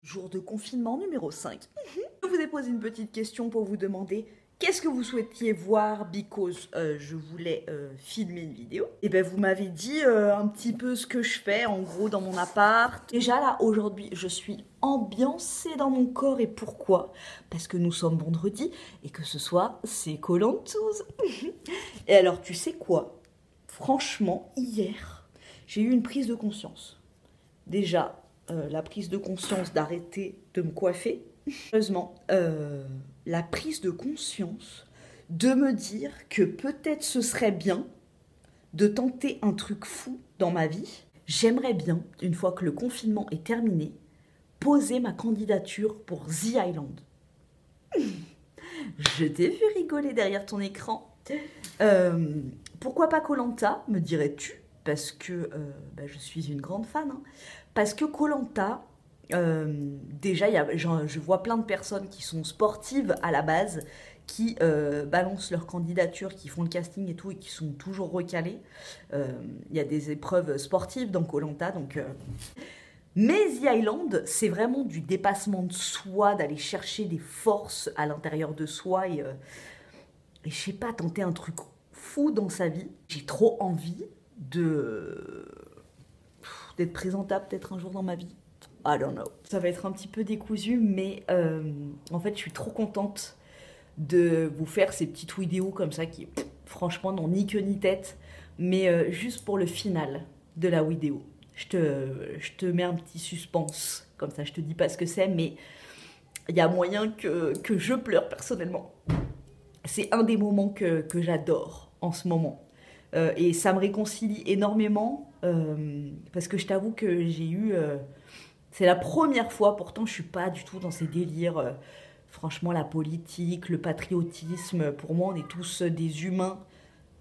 Jour de confinement numéro 5. Je vous ai posé une petite question pour vous demander qu'est-ce que vous souhaitiez voir because je voulais filmer une vidéo. Et ben vous m'avez dit un petit peu ce que je fais en gros dans mon appart. Déjà là aujourd'hui je suis ambiancée dans mon corps et pourquoi? Parce que nous sommes vendredi et que ce soir c'est Koh-Lanta. Et alors tu sais quoi? Franchement hier j'ai eu une prise de conscience. Déjà la prise de conscience d'arrêter de me coiffer. Heureusement, la prise de conscience de me dire que peut-être ce serait bien de tenter un truc fou dans ma vie. J'aimerais bien, une fois que le confinement est terminé, poser ma candidature pour The Island. Je t'ai vu rigoler derrière ton écran. Pourquoi pas Koh-Lanta, me dirais-tu? Parce que je suis une grande fan. Hein. Parce que Koh-Lanta, déjà, je vois plein de personnes qui sont sportives à la base, qui balancent leur candidature, qui font le casting et tout, et qui sont toujours recalées. Il y a des épreuves sportives dans Koh-Lanta, donc... Mais The Island, c'est vraiment du dépassement de soi, d'aller chercher des forces à l'intérieur de soi, et je sais pas, tenter un truc fou dans sa vie. J'ai trop envie d'être présentable peut-être un jour dans ma vie. I don't know. Ça va être un petit peu décousu, mais en fait, je suis trop contente de vous faire ces petites vidéos comme ça qui, franchement, n'ont ni queue ni tête, mais juste pour le final de la vidéo. Je te mets un petit suspense, comme ça, je te dis pas ce que c'est, mais il y a moyen que je pleure personnellement. C'est un des moments que j'adore en ce moment. Et ça me réconcilie énormément, parce que je t'avoue que j'ai eu... c'est la première fois, pourtant je suis pas du tout dans ces délires. Franchement, la politique, le patriotisme, pour moi on est tous des humains,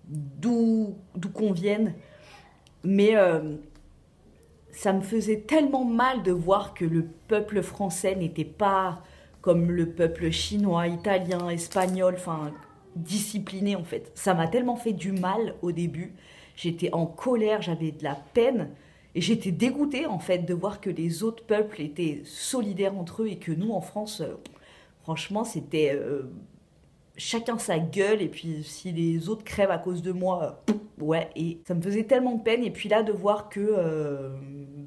d'où qu'on vienne. Mais ça me faisait tellement mal de voir que le peuple français n'était pas comme le peuple chinois, italien, espagnol, enfin discipliné en fait. Ça m'a tellement fait du mal au début. J'étais en colère, j'avais de la peine. Et j'étais dégoûtée en fait de voir que les autres peuples étaient solidaires entre eux et que nous en France, franchement c'était chacun sa gueule et puis si les autres crèvent à cause de moi, ouais, et ça me faisait tellement de peine. Et puis là de voir que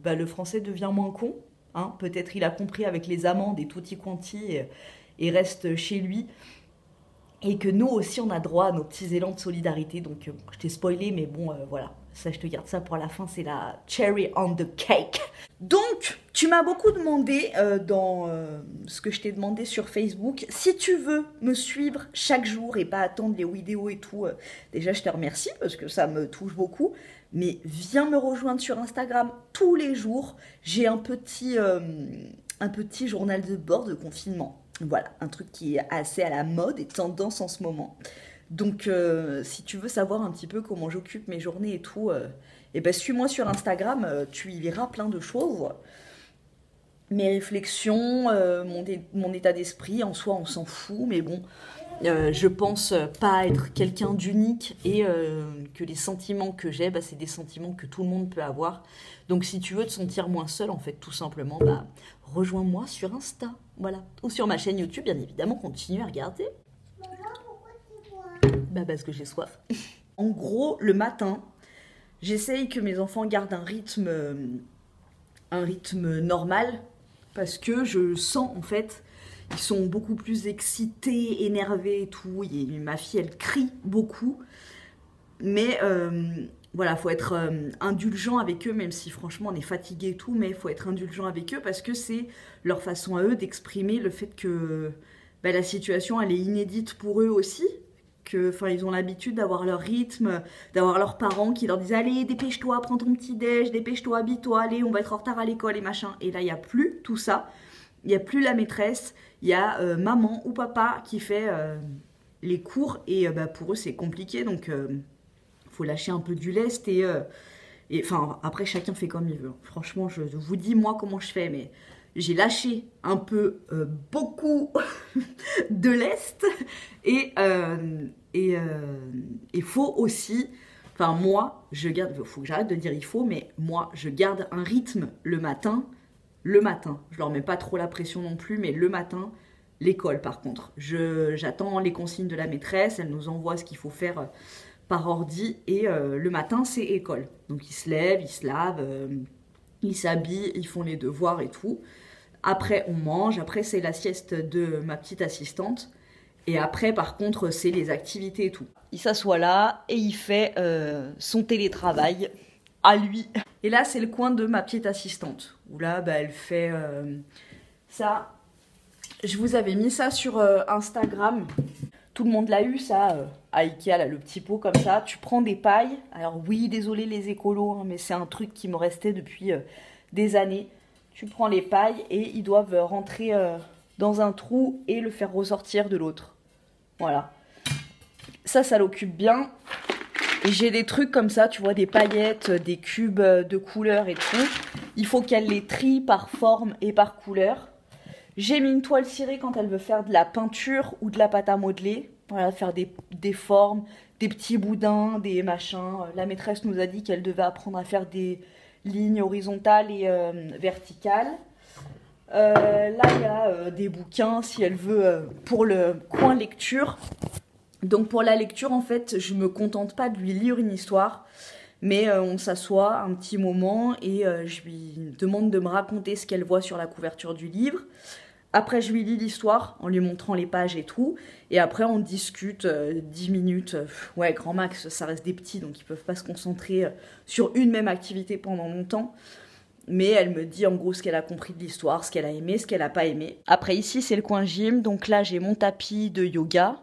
le français devient moins con, hein, peut-être il a compris avec les amendes et tutti quanti et reste chez lui. Et que nous aussi on a droit à nos petits élans de solidarité. Donc je t'ai spoilé mais bon voilà, ça je te garde ça pour la fin, c'est la cherry on the cake. Donc tu m'as beaucoup demandé dans ce que je t'ai demandé sur Facebook, si tu veux me suivre chaque jour et pas attendre les vidéos et tout, déjà je te remercie parce que ça me touche beaucoup, mais viens me rejoindre sur Instagram tous les jours. J'ai un petit journal de bord de confinement. Voilà, un truc qui est assez à la mode et tendance en ce moment. Donc, si tu veux savoir un petit peu comment j'occupe mes journées et tout, suis-moi sur Instagram, tu y verras plein de choses. Mes réflexions, mon état d'esprit, en soi, on s'en fout, mais bon, je pense pas être quelqu'un d'unique et que les sentiments que j'ai, c'est des sentiments que tout le monde peut avoir. Donc, si tu veux te sentir moins seul, en fait, tout simplement, rejoins-moi sur Insta. Voilà. Ou sur ma chaîne YouTube, bien évidemment, continue à regarder. Pourquoi tu bois? Parce que j'ai soif. En gros, le matin, j'essaye que mes enfants gardent un rythme normal, parce que je sens, en fait, ils sont beaucoup plus excités, énervés et tout. Ma fille, elle crie beaucoup. Mais voilà, faut être indulgent avec eux, même si franchement on est fatigué et tout, mais il faut être indulgent avec eux parce que c'est leur façon à eux d'exprimer le fait que la situation elle est inédite pour eux aussi, que ils ont l'habitude d'avoir leur rythme, d'avoir leurs parents qui leur disent allez dépêche-toi, prends ton petit déj, dépêche-toi, habille-toi, allez on va être en retard à l'école et machin. Et là il n'y a plus tout ça, il n'y a plus la maîtresse, il y a maman ou papa qui fait les cours et pour eux c'est compliqué donc... faut lâcher un peu du lest et enfin après chacun fait comme il veut. Franchement je vous dis moi comment je fais, mais j'ai lâché un peu beaucoup de lest et faut aussi, enfin moi je garde, faut que j'arrête de dire il faut, mais moi je garde un rythme le matin, le matin. Je leur mets pas trop la pression non plus, mais le matin, l'école par contre. J'attends les consignes de la maîtresse, elle nous envoie ce qu'il faut faire par ordi et le matin c'est école. Donc ils se lèvent, ils se lavent, ils s'habillent, ils font les devoirs et tout. Après on mange, après c'est la sieste de ma petite assistante. Et après par contre c'est les activités et tout. Il s'assoit là et il fait son télétravail à lui. Et là c'est le coin de ma petite assistante. Où là bah, elle fait ça. Je vous avais mis ça sur Instagram. Tout le monde l'a eu, ça, à Ikea, là, le petit pot comme ça. Tu prends des pailles. Alors oui, désolé les écolos, hein, mais c'est un truc qui me restait depuis des années. Tu prends les pailles et ils doivent rentrer dans un trou et le faire ressortir de l'autre. Voilà. Ça l'occupe bien. Et j'ai des trucs comme ça, tu vois, des paillettes, des cubes de couleurs et tout. Il faut qu'elle les trie par forme et par couleur. J'ai mis une toile cirée quand elle veut faire de la peinture ou de la pâte à modeler. Voilà, faire des formes, des petits boudins, des machins. La maîtresse nous a dit qu'elle devait apprendre à faire des lignes horizontales et verticales. Là, il y a des bouquins, si elle veut, pour le coin lecture. Donc pour la lecture, en fait, je me contente pas de lui lire une histoire. Mais on s'assoit un petit moment et je lui demande de me raconter ce qu'elle voit sur la couverture du livre. Après, je lui lis l'histoire en lui montrant les pages et tout. Et après, on discute 10 minutes. Ouais, grand max, ça reste des petits, donc ils peuvent pas se concentrer sur une même activité pendant longtemps. Mais elle me dit en gros ce qu'elle a compris de l'histoire, ce qu'elle a aimé, ce qu'elle a pas aimé. Après, ici, c'est le coin gym. Donc là, j'ai mon tapis de yoga.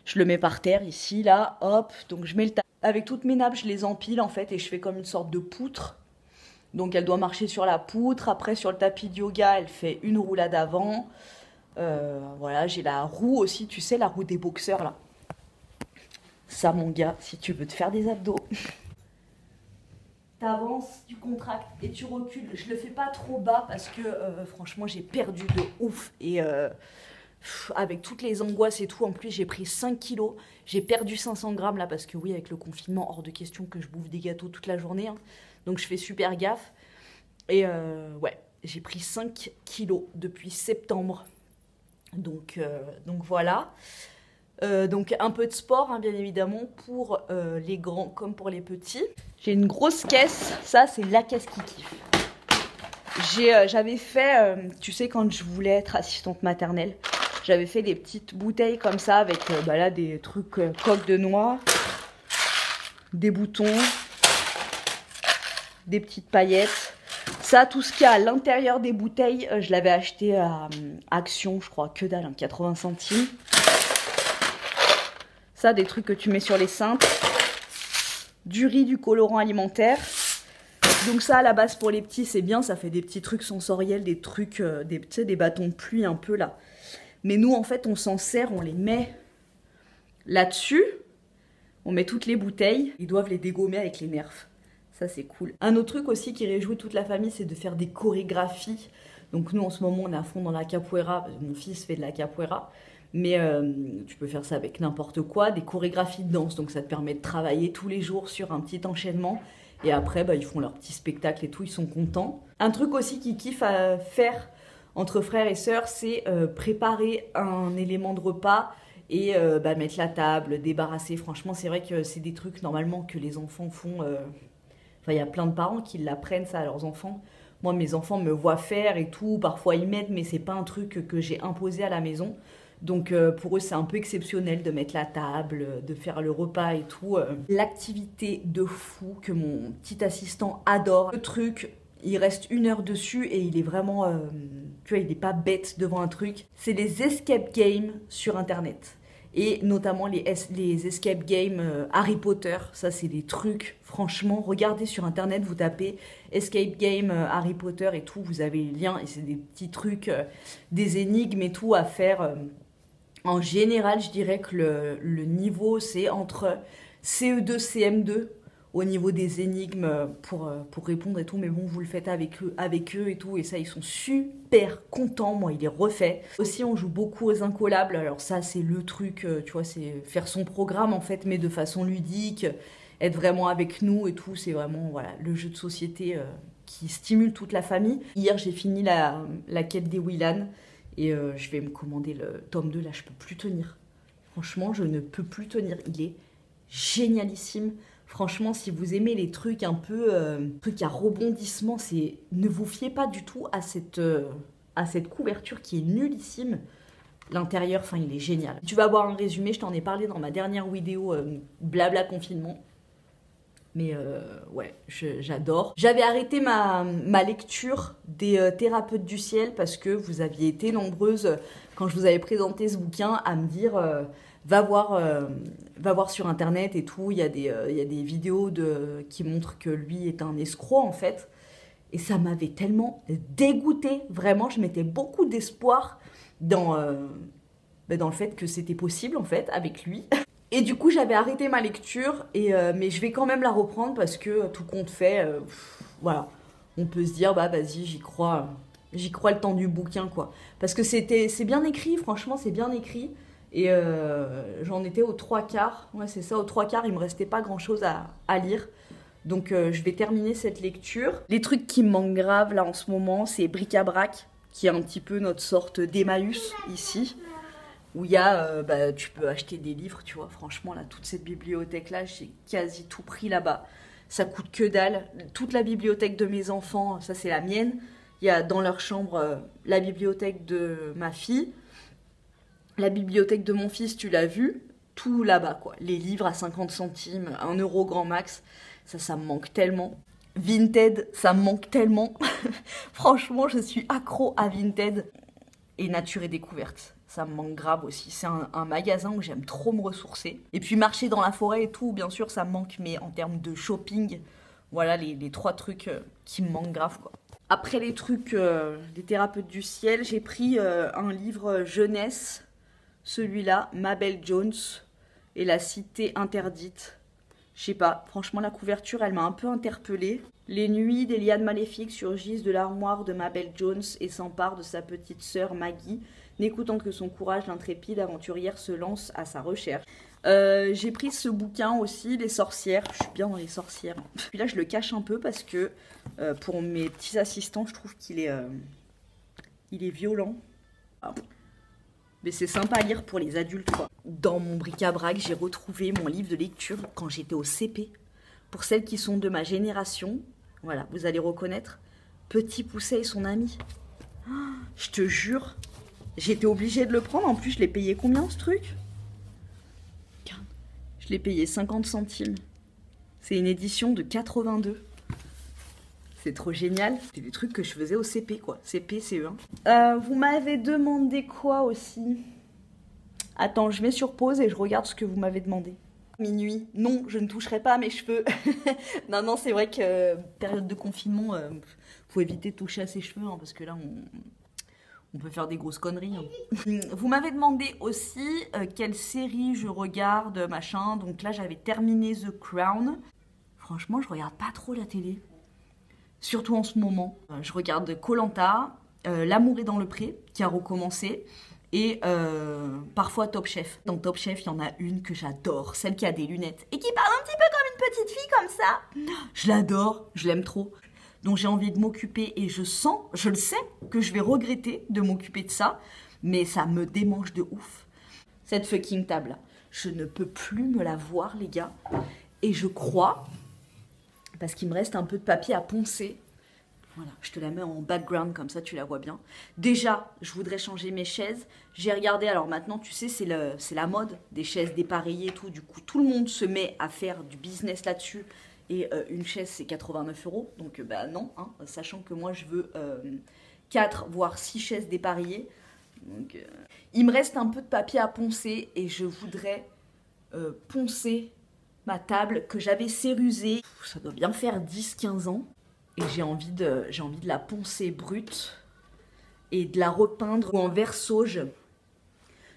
Je le mets par terre ici, là, hop. Donc je mets le tapis. Avec toutes mes nappes, je les empile en fait et je fais comme une sorte de poutre. Donc elle doit marcher sur la poutre. Après sur le tapis de yoga, elle fait une roulade avant. Voilà, j'ai la roue aussi, tu sais, la roue des boxeurs là. Ça mon gars, si tu veux te faire des abdos. T'avances, tu contractes et tu recules. Je le fais pas trop bas parce que franchement j'ai perdu de ouf. Et avec toutes les angoisses et tout, en plus j'ai pris 5 kilos. J'ai perdu 500 grammes là parce que oui, avec le confinement, hors de question que je bouffe des gâteaux toute la journée. Hein. Donc je fais super gaffe. Et ouais, j'ai pris 5 kilos depuis septembre. Donc voilà. Donc un peu de sport, hein, bien évidemment, pour les grands comme pour les petits. J'ai une grosse caisse. Ça, c'est la caisse qui kiffe. J'avais fait, tu sais, quand je voulais être assistante maternelle, j'avais fait des petites bouteilles comme ça avec bah là, des trucs coque de noix, des boutons, des petites paillettes. Ça, tout ce qu'il y a à l'intérieur des bouteilles, je l'avais acheté à Action, je crois, que dalle, hein, 80 centimes. Ça, des trucs que tu mets sur les cintres. Du riz, du colorant alimentaire. Donc ça, à la base, pour les petits, c'est bien. Ça fait des petits trucs sensoriels, des trucs, tu sais, des bâtons de pluie un peu là. Mais nous, en fait, on s'en sert, on les met là-dessus. On met toutes les bouteilles. Ils doivent les dégommer avec les nerfs. Ça, c'est cool. Un autre truc aussi qui réjouit toute la famille, c'est de faire des chorégraphies. Donc nous, en ce moment, on est à fond dans la capoeira. Mon fils fait de la capoeira. Mais tu peux faire ça avec n'importe quoi. Des chorégraphies de danse. Donc ça te permet de travailler tous les jours sur un petit enchaînement. Et après, bah, ils font leur petit spectacle et tout. Ils sont contents. Un truc aussi qu'ils kiffent à faire entre frères et sœurs, c'est préparer un élément de repas et bah, mettre la table, débarrasser. Franchement, c'est vrai que c'est des trucs normalement que les enfants font. Enfin, il y a plein de parents qui l'apprennent ça à leurs enfants. Moi, mes enfants me voient faire et tout. Parfois, ils m'aident, mais c'est pas un truc que j'ai imposé à la maison. Donc, pour eux, c'est un peu exceptionnel de mettre la table, de faire le repas et tout. L'activité de fou que mon petit assistant adore. Le truc, il reste 1 heure dessus et il est vraiment... tu vois, il n'est pas bête devant un truc. C'est les escape games sur Internet. Et notamment les escape games Harry Potter. Ça, c'est des trucs, franchement, regardez sur Internet, vous tapez escape game Harry Potter et tout, vous avez les liens. Et c'est des petits trucs, des énigmes et tout à faire. En général, je dirais que le niveau, c'est entre CE2, CM2, au niveau des énigmes pour répondre et tout. Mais bon, vous le faites avec eux et tout. Et ça, ils sont super contents. Moi, il est refait. Aussi, on joue beaucoup aux incollables. Alors ça, c'est le truc, tu vois, c'est faire son programme, en fait, mais de façon ludique. Être vraiment avec nous et tout. C'est vraiment, voilà, le jeu de société qui stimule toute la famille. Hier, j'ai fini la quête des Willan et je vais me commander le tome 2. Là, je peux plus tenir. Franchement, je ne peux plus tenir. Il est génialissime. Franchement, si vous aimez les trucs un peu... trucs à rebondissement, ne vous fiez pas du tout à cette couverture qui est nullissime. L'intérieur, enfin, il est génial. Tu vas voir un résumé, je t'en ai parlé dans ma dernière vidéo blabla confinement. Mais ouais, j'adore. J'avais arrêté ma lecture des Thérapeutes du ciel parce que vous aviez été nombreuses, quand je vous avais présenté ce bouquin, à me dire va voir sur internet et tout. Il y a des vidéos qui montrent que lui est un escroc en fait. Et ça m'avait tellement dégoûtée. Vraiment, je mettais beaucoup d'espoir dans le fait que c'était possible en fait avec lui. Et du coup, j'avais arrêté ma lecture, mais je vais quand même la reprendre parce que tout compte fait, voilà. On peut se dire, bah vas-y, j'y crois le temps du bouquin, quoi. Parce que c'est bien écrit, franchement, c'est bien écrit. Et j'en étais aux 3/4. Ouais, c'est ça, aux 3/4, il me restait pas grand-chose à lire. Donc je vais terminer cette lecture. Les trucs qui me manquent grave, là, en ce moment, c'est Bric-à-Brac, qui est un petit peu notre sorte d'Emmaüs, ici. Où il y a, tu peux acheter des livres, tu vois, franchement, là, toute cette bibliothèque-là, j'ai quasi tout pris là-bas. Ça coûte que dalle. Toute la bibliothèque de mes enfants, ça c'est la mienne. Il y a dans leur chambre la bibliothèque de ma fille. La bibliothèque de mon fils, tu l'as vu, tout là-bas, quoi. Les livres à 50 centimes, 1 euro grand max, ça me manque tellement. Vinted, ça me manque tellement. Franchement, je suis accro à Vinted. Et Nature et Découverte. Ça me manque grave aussi. C'est un magasin où j'aime trop me ressourcer. Et puis marcher dans la forêt et tout, bien sûr, ça me manque. Mais en termes de shopping, voilà les 3 trucs qui me manquent grave, quoi. Après les trucs des Thérapeutes du ciel, j'ai pris un livre jeunesse. Celui-là, Mabel Jones et la cité interdite. Je sais pas, franchement, la couverture, elle m'a un peu interpellée. Les nuits des lianes maléfiques surgissent de l'armoire de Mabel Jones et s'emparent de sa petite sœur Maggie. N'écoutant que son courage, l'intrépide aventurière se lance à sa recherche. J'ai pris ce bouquin aussi, Les sorcières. Je suis bien dans les sorcières. Puis là, je le cache un peu parce que pour mes petits assistants, je trouve qu'il est violent. Ah. Mais c'est sympa à lire pour les adultes, quoi. Dans mon bric-à-brac, j'ai retrouvé mon livre de lecture quand j'étais au CP. Pour celles qui sont de ma génération, voilà, vous allez reconnaître Petit Pousset et son ami. Oh, je te jure, j'étais obligée de le prendre. En plus, je l'ai payé combien, ce truc? Je l'ai payé 50 centimes. C'est une édition de 82. C'est trop génial. C'était des trucs que je faisais au CP, quoi. CP, CE1. Vous m'avez demandé quoi aussi? Attends, je mets sur pause et je regarde ce que vous m'avez demandé. Minuit. Non, je ne toucherai pas à mes cheveux. Non, c'est vrai que période de confinement, faut éviter de toucher à ses cheveux, hein, parce que là, on peut faire des grosses conneries. Hein. Vous m'avez demandé aussi quelle série je regarde, machin. Donc là, j'avais terminé The Crown. Franchement, je regarde pas trop la télé. Surtout en ce moment. Je regarde Koh-Lanta, L'amour est dans le pré, qui a recommencé. Et parfois Top Chef. Dans Top Chef, il y en a une que j'adore, celle qui a des lunettes et qui parle un petit peu comme une petite fille comme ça. Je l'adore, je l'aime trop. Donc j'ai envie de m'occuper et je le sais que je vais regretter de m'occuper de ça, mais ça me démange de ouf. Cette fucking table, je ne peux plus me la voir, les gars. Et je crois, parce qu'il me reste un peu de papier à poncer. Voilà, je te la mets en background, comme ça tu la vois bien. Déjà, je voudrais changer mes chaises. J'ai regardé, alors maintenant, tu sais, c'est la mode des chaises dépareillées et tout. Du coup, tout le monde se met à faire du business là-dessus. Et une chaise, c'est 89 €. Donc, bah non, hein, sachant que moi, je veux 4, voire 6 chaises dépareillées. Donc, il me reste un peu de papier à poncer et je voudrais poncer ma table que j'avais cérusée. Ça doit bien faire 10-15 ans. Et j'ai envie de la poncer brute et de la repeindre ou en vert sauge.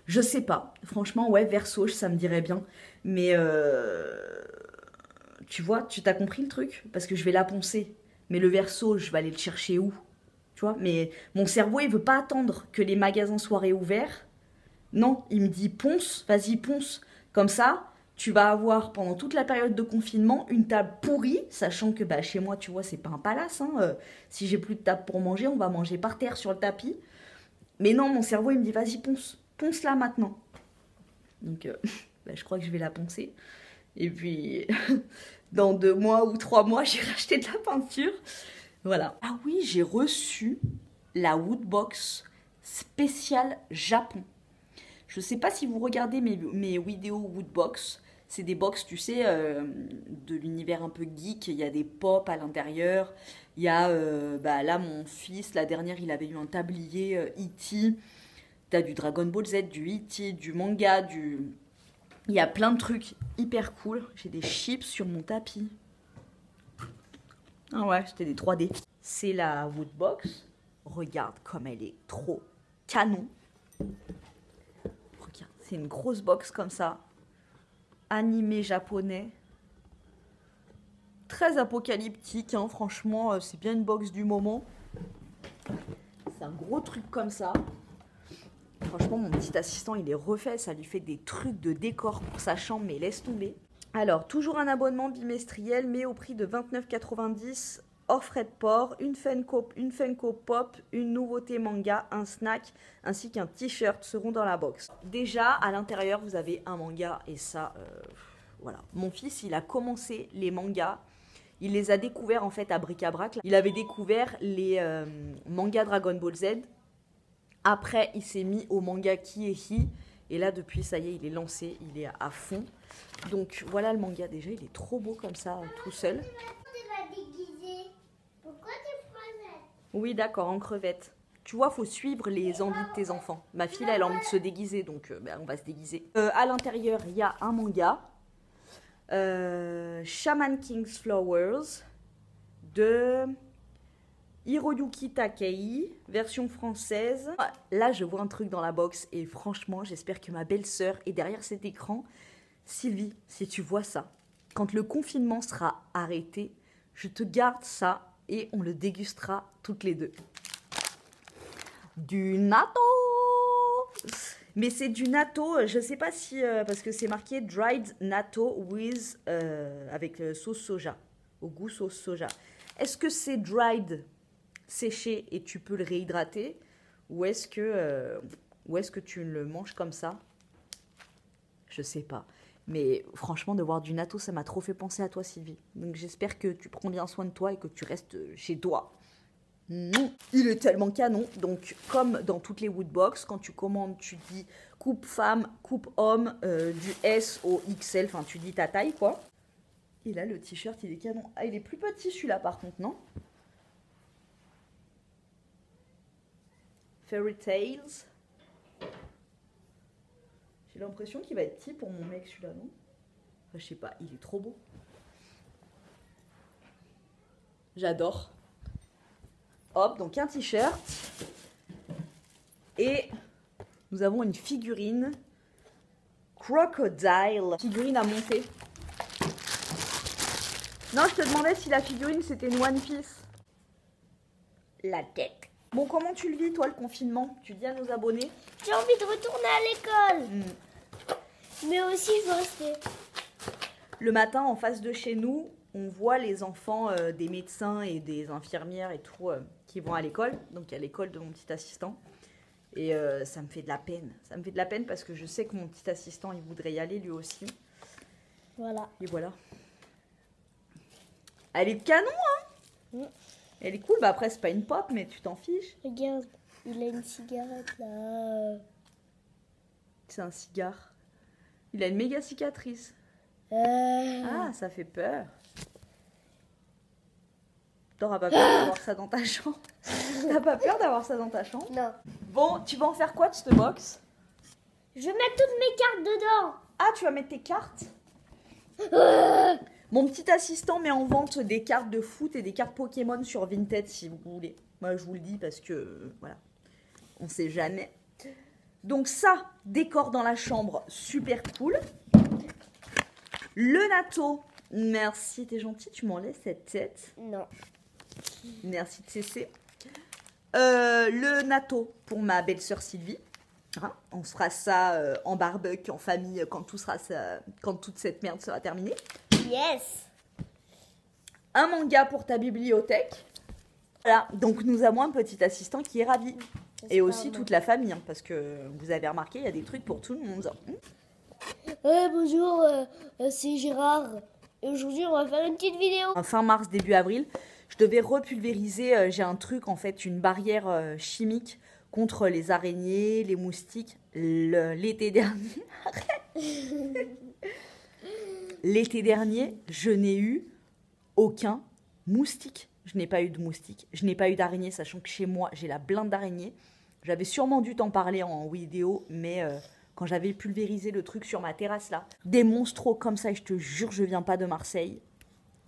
Je sais pas. Franchement, ouais, vert sauge, ça me dirait bien. Mais tu vois, tu t'as compris le truc? Parce que je vais la poncer. Mais le vert sauge, je vais aller le chercher où? Tu vois? Mais mon cerveau, il veut pas attendre que les magasins soient réouverts. Non, il me dit ponce, vas-y ponce. Comme ça, tu vas avoir pendant toute la période de confinement une table pourrie, sachant que bah, chez moi, tu vois, c'est pas un palace. Hein. Si j'ai plus de table pour manger, on va manger par terre sur le tapis. Mais non, mon cerveau, il me dit, vas-y, ponce. Ponce là maintenant. Donc, bah, je crois que je vais la poncer. Et puis, dans 2 mois ou 3 mois, j'ai racheté de la peinture. Voilà. Ah oui, j'ai reçu la Woodbox spéciale Japon. Je sais pas si vous regardez mes vidéos Woodbox. C'est des box, tu sais, de l'univers un peu geek. Il y a des pop à l'intérieur. Il y a, bah, là, mon fils, la dernière, il avait eu un tablier E.T. T'as du Dragon Ball Z, du E.T., du manga, du... Il y a plein de trucs hyper cool. J'ai des chips sur mon tapis. Ah ouais, c'était des 3D. C'est la Woodbox. Regarde comme elle est trop canon. Regarde, c'est une grosse box comme ça. Animé japonais. Très apocalyptique, hein, franchement, c'est bien une box du moment. C'est un gros truc comme ça. Franchement, mon petit assistant, il est refait. Ça lui fait des trucs de décor pour sa chambre, mais laisse tomber. Alors, toujours un abonnement bimestriel, mais au prix de 29,90 €, hors frais de port, une Funko Pop, une nouveauté manga, un snack, ainsi qu'un t-shirt seront dans la box. Déjà, à l'intérieur, vous avez un manga, et ça, voilà. Mon fils, il a commencé les mangas. Il les a découverts, en fait, à bric-à-brac. Il avait découvert les mangas Dragon Ball Z. Après, il s'est mis au manga Kiei. Et là, depuis, ça y est, il est lancé, il est à fond. Donc, voilà le manga. Déjà, il est trop beau comme ça, tout seul. Pourquoi tu prends? Oui, d'accord, en crevette. Tu vois, faut suivre les envies de tes enfants. Ma fille, elle a envie de se déguiser, donc ben, on va se déguiser. À l'intérieur, il y a un manga. Shaman King's Flowers de Hiroyuki Takei, version française. Là, je vois un truc dans la box et franchement, j'espère que ma belle-sœur est derrière cet écran. Sylvie, si tu vois ça, quand le confinement sera arrêté, je te garde ça et on le dégustera toutes les deux. Du natto! Mais c'est du natto, je sais pas si... parce que c'est marqué dried natto with... avec sauce soja, au goût sauce soja. Est-ce que c'est dried, séché et tu peux le réhydrater? Ou est-ce que tu le manges comme ça? Je sais pas. Mais franchement, de voir du natto, ça m'a trop fait penser à toi, Sylvie. Donc j'espère que tu prends bien soin de toi et que tu restes chez toi. Il est tellement canon. Donc, comme dans toutes les Woodbox, quand tu commandes, tu dis coupe femme, coupe homme, du S au XL. Enfin, tu dis ta taille, quoi. Et là, le t-shirt, il est canon. Ah, il est plus petit, celui-là, par contre, non? Fairy Tales. J'ai l'impression qu'il va être petit pour mon mec, celui-là, non? Enfin, je sais pas, il est trop beau. J'adore. Hop, donc un t-shirt. Et nous avons une figurine Crocodile. Figurine à monter. Non, je te demandais si la figurine c'était une One Piece. La tête. Bon, comment tu le vis, toi, le confinement? Tu dis à nos abonnés? J'ai envie de retourner à l'école. Mais aussi, je veux rester. Le matin, en face de chez nous, on voit les enfants des médecins et des infirmières et tout qui vont à l'école. Donc, à l'école de mon petit assistant. Et ça me fait de la peine. Ça me fait de la peine parce que je sais que mon petit assistant, il voudrait y aller lui aussi. Voilà. Et voilà. Elle est canon, hein? Elle est cool. Bah après, c'est pas une pop, mais tu t'en fiches. Regarde, il a une cigarette là. C'est un cigare. Il a une méga cicatrice. Ah, ça fait peur. T'auras pas peur d'avoir ça dans ta chambre? T'as pas peur d'avoir ça dans ta chambre? Non. Bon, tu vas en faire quoi de cette box? Je vais mettre toutes mes cartes dedans. Ah, tu vas mettre tes cartes? Mon petit assistant met en vente des cartes de foot et des cartes Pokémon sur Vinted si vous voulez. Moi, je vous le dis parce que, voilà, on sait jamais. Donc ça, décor dans la chambre, super cool. Le natto, merci, t'es gentil, tu m'enlèves cette tête. Non. Merci de cesser. Le natto pour ma belle-sœur Sylvie. Hein, on se fera ça en barbecue, en famille, quand toute cette merde sera terminée. Yes. Un manga pour ta bibliothèque. Voilà, donc nous avons un petit assistant qui est ravi. Et aussi toute la famille, hein, parce que vous avez remarqué, il y a des trucs pour tout le monde. Bonjour, c'est Gérard. Et aujourd'hui, on va faire une petite vidéo. Fin mars, début avril, je devais repulvériser, j'ai un truc, en fait, une barrière chimique contre les araignées, les moustiques. L'été dernier, l'été dernier, je n'ai eu aucun moustique. Je n'ai pas eu de moustique, je n'ai pas eu d'araignée, sachant que chez moi, j'ai la blinde d'araignées. J'avais sûrement dû t'en parler en vidéo, mais quand j'avais pulvérisé le truc sur ma terrasse là, des monstros comme ça, et je te jure, je viens pas de Marseille,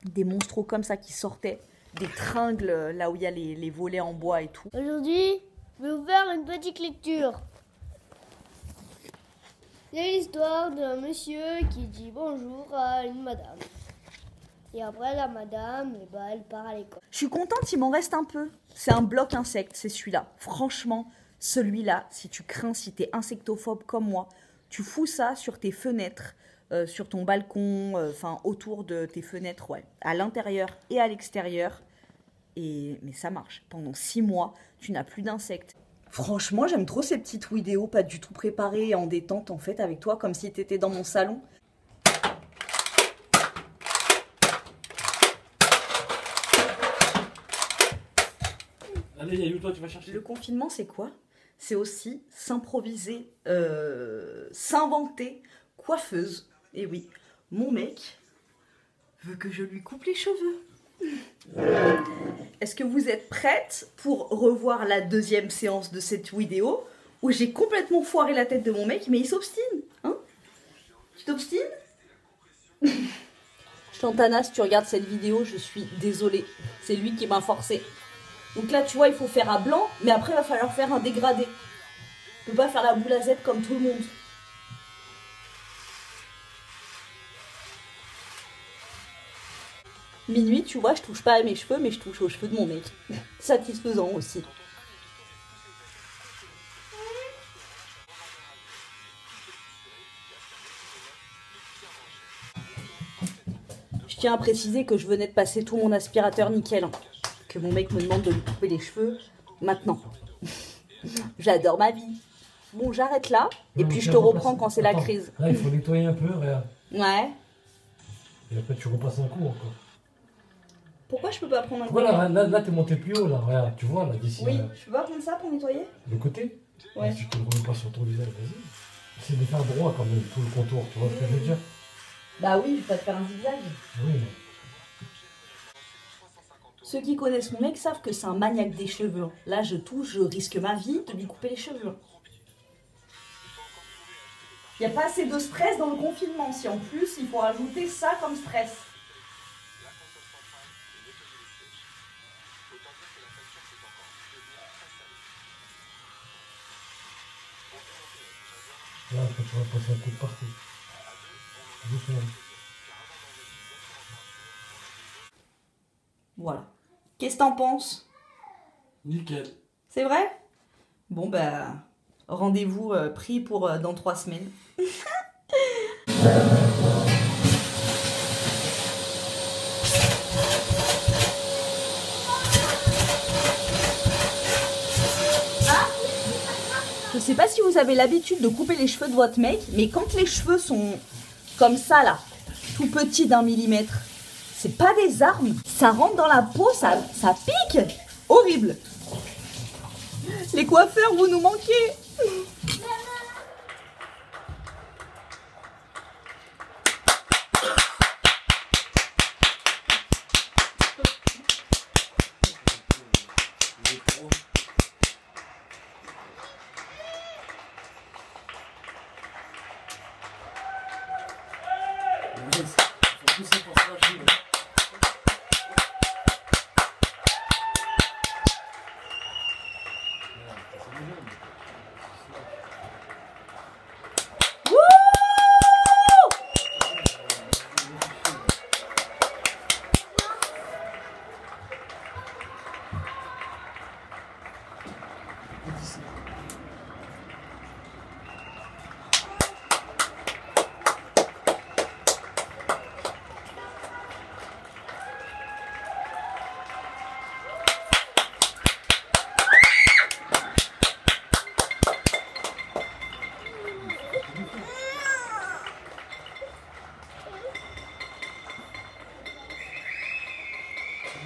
des monstros comme ça qui sortaient, des tringles là où il y a les volets en bois et tout. Aujourd'hui, je vais vous faire une petite lecture. C'est l'histoire d'un monsieur qui dit bonjour à une madame. Et après, la madame, elle part à l'école. Je suis contente, il m'en reste un peu. C'est un bloc insecte, c'est celui-là. Franchement, celui-là, si tu crains, si t'es insectophobe comme moi, tu fous ça sur tes fenêtres, sur ton balcon, enfin autour de tes fenêtres, ouais, à l'intérieur et à l'extérieur. Mais ça marche. Pendant 6 mois, tu n'as plus d'insectes. Franchement, j'aime trop ces petites vidéos, pas du tout préparées, en détente en fait, avec toi, comme si t'étais dans mon salon. Allez, toi, tu vas chercher. Le confinement, c'est quoi? C'est aussi s'improviser, s'inventer coiffeuse. Et oui, mon mec veut que je lui coupe les cheveux. Est-ce que vous êtes prête pour revoir la deuxième séance de cette vidéo où j'ai complètement foiré la tête de mon mec, mais il s'obstine, hein? Tu t'obstines? Je t'entanasse, tu regardes cette vidéo, je suis désolée. C'est lui qui m'a forcé. Donc là, tu vois, il faut faire un blanc, mais après, il va falloir faire un dégradé. On peut pas faire la boule à Z comme tout le monde. Minuit, tu vois, je touche pas à mes cheveux, mais je touche aux cheveux de mon mec. Satisfaisant aussi. Je tiens à préciser que je venais de passer tout mon aspirateur nickel, hein. Que mon mec me demande de lui couper les cheveux maintenant. J'adore ma vie. Bon, j'arrête là, et puis je te reprends quand c'est la crise. Là, il faut nettoyer un peu, regarde. Ouais. Et après, tu repasses un coup encore. Pourquoi je peux pas prendre un coup? Voilà, là t'es monté plus haut, là, regarde, tu vois, là, d'ici. Oui, je peux pas prendre ça pour nettoyer? Le côté? Ouais. Si tu ne le remets pas sur ton visage, vas-y. Essaye de faire droit quand même, tout le contour, tu vois ce que je veux dire? Bah oui, je vais pas te faire un zigzag. Oui, mais... Ceux qui connaissent mon mec savent que c'est un maniaque des cheveux. Là, je touche, je risque ma vie de lui couper les cheveux. Il n'y a pas assez de stress dans le confinement. Si en plus, il faut rajouter ça comme stress. Là, après, tu vas passer un coup de partout. Doucement. Voilà. Qu'est-ce que t'en penses? Nickel. C'est vrai? Bon, bah, rendez-vous pris pour dans 3 semaines. Je sais pas si vous avez l'habitude de couper les cheveux de votre mec, mais quand les cheveux sont comme ça là, tout petits d'1 millimètre, c'est pas des armes, ça rentre dans la peau, ça pique. Horrible. Les coiffeurs, vous nous manquez. Faut pousser pour se lâcher.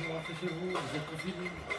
Rentrez chez vous, vous êtes confinés.